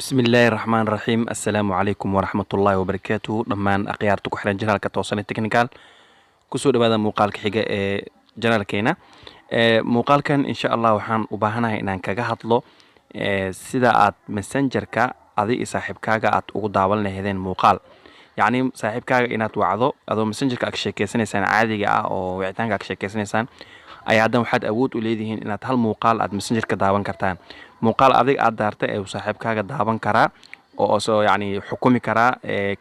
بسم الله الرحمن الرحيم. السلام عليكم ورحمة الله وبركاته. دمان أخيارتو كحران جنرالka toosan technical kusoo dhawaada muuqaalka xiga ee janaalkeena. Muuqaalkan insha Allah waxaan u baahanahay inaan kaga hadlo sida aad messengerka adi iyo saaxiibkaaga aad ugu daawan lahaydeen muuqaal. yacni saaxiibkaaga inaad wacdo adoo messengerka ka sheekeysanaysaan caadiga ah oo wicitaanka ka sheekeysanaysaan ayaa hadan waxaad awood u leedihiin inaad hal muuqaal aad messengerka daawan kartaan. muuqaal adig aad daartay ee saaxiibkaaga daawan karaa oo soo yacni xukumi karaa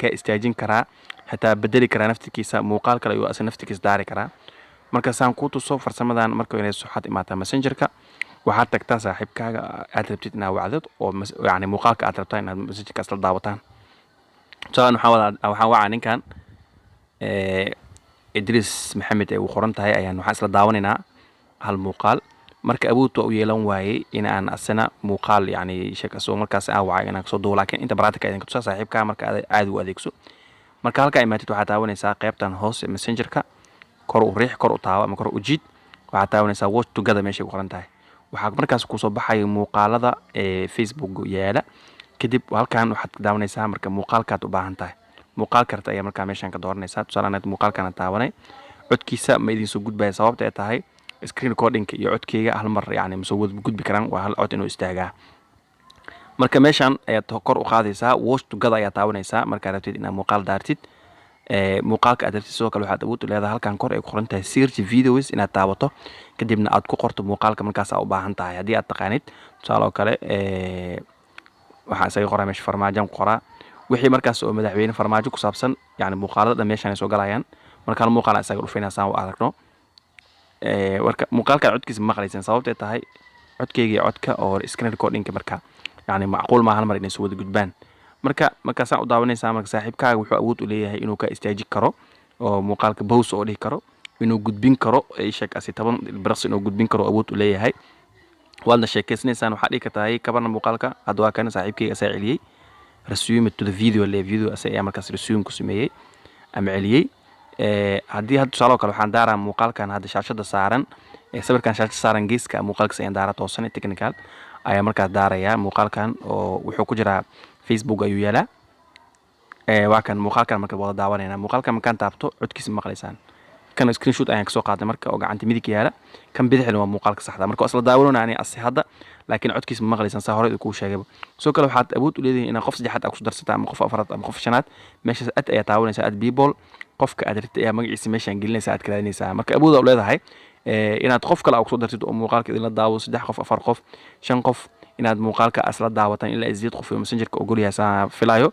ka istaajin karaa hataa bedeli karaa naftigiisa muuqaal kale iyo asal naftigiisa daari karaa. marka saan ku tuso farsamadan marka inay suxad imaata messengerka waxaad tagtaa saaxiibkaaga aad rabtid inaad wacdid oo yacni muuqaalka aad rabtaa inaad messengerka isla daawataan. waxaan wacaa ninkan Idris Maxamed ee uu qoran tahay ayaan waxaan isla daawanaynaa hal muuqaal. marka awood u yeelan waayay in aan asana muuqaal yacni sheekaso markaas aan wacay inaan soo duubo laakiin inta baraatika idinka tusaa saaxiibka marka aad u adeegso. marka halka imaatid waxaad daawanaysaa qaybtan hoose messengerka kor u riix kor u taawa ama kor u jiid waxaad daawanaysaa watch together meesha ku qoran tahay. waxaa markaas ku soo baxay muuqaalada Facebook yaala kadib halkan waxaad daawanaysaa marka muuqaalkaad u baahan tahay muuqaal karta ayaa markaa meeshan ka dooranaysaa. tusaale muuqaalkan aan daawanay codkiisa ma idin soo gudbaya sababta ay tahay screen recording iyo codkeyga hal mar yacni ma soo gudbi karaan waa hal cod inuu istaagaa. marka meeshan ayaad kor u qaadaysaa watch together ayaa daawanaysaa marka rabtid inaad muuqaal daartid muuqaalka aad rabtid sidoo kale waxaad awood u leedahay halkan kor ay ku qoran tahay search videos inaad daawato kadibna aad ku qorto muuqaalka markaas aad u baahan tahay haddii aad taqaanid. tusaale kale waxaan isaga qoraa meesha farmaajo ku qoraa wixii markaas oo madaxweyne farmaajo ku saabsan yacni muuqaalada meeshan ay soo galayaan marka muuqaal isaga dhufaynaa saan u aragno. warka muuqaalka codkiisa ma maqlaysan sababtay tahay codkeyga iyo codka oo screen recording marka yacni macquul ma hal mar inay soo wada gudbaan. marka saan u daawanaysaa marka saaxiibkaaga wuxuu awood u leeyahay inuu ka istaaji karo oo muuqaalka pause oo dhihi karo inuu gudbin karo sheek asi 10 birqsi inuu gudbin karo awood u leeyahay. waadna sheekeysanaysaan waxaa dhihi kartaa kabana muuqaalka hadda waa kan saaxiibkeyga asaa celiyey resume to the video video ayaa markaas resume ku sameeyey ama celiyey. haddii hadda tusaale kale waxaan daaraa muuqaalkan hadda shaashada saaran sawirkan shaashada saaran geeska muuqaalkiisa ayaan daaraa toosan technical ayaa markaas daarayaa muuqaalkan oo wuxuu ku jiraa Facebook ayuu yaalaa. waa kan muuqaalkan marka wada daawanayna muuqaalkan markaan taabto codkiisa maqlaysaan kan screenshot ayaan kasoo qaaday marka oo gacanta midig yaala kan bidixna waa muuqaalka saxda marka isla daawanayna asi hadda laakiin codkiisa maqlaysan saa hore ku sheegay. soo kale waxaad awood u leedahay inaad qof saddexaad ku darsataa ama qof afraad ama qof shanaad meeshaas aad ayaa daawanaysaa aad people qofka aad rabtay ayaa magaciisa meeshan gelinaysaa aad kalaadinaysaa. marka awood u leedahay inaad qof kale ku soo dartid oo muuqaalka idin la daawo 3 qof 4 qof 5 qof inaad muuqaalka asla daawatan ilaa 8 qof oo messengerka ogol yahay saa filayo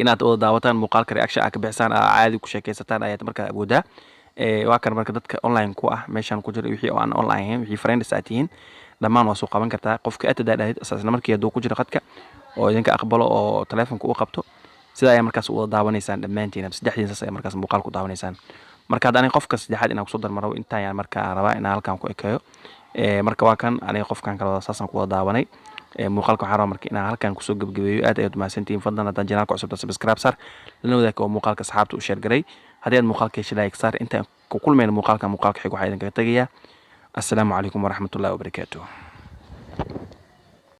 inaad wada daawataan muuqaalka reaction aad ka bixisaan caadi ku sheekaysataan ayaad markaa awoodaa. waa kan marka dadka online ku ah meeshan ku jira wixii oo aan online ahayn wixii friends aad tihiin dhammaan waa soo qaban kartaa qofka aad daadahid asaasna markii haduu ku jiro khadka oo idinka aqbalo oo telefoonka u qabto sida ay markaas wada daawanaysaan dhammaantiin saddexdiin saas ay markaas muuqaal ku daawanaysaan. marka hadaan qofka saddexaad inaan ku soo darmaro inta ayaan markaa rabaa inaan halkan ku ekeeyo marka waa kan aniga qofkan kala saasan ku wada daawanay muuqaalka waxaan rabaa marka inaan halkan ku soo gabagabeeyo aad ayaad mahadsantihiin fadlan haddaan janaalka cusub subscribe sar lana wadaag oo muuqaalka asxaabta u share garay haddii aad muuqaalka heshay like sar inta ku kulmayna muuqaalka xiga waxaa idinkaga tagayaa. assalaamu calaykum waraxmatullaahi wabarakaatuh.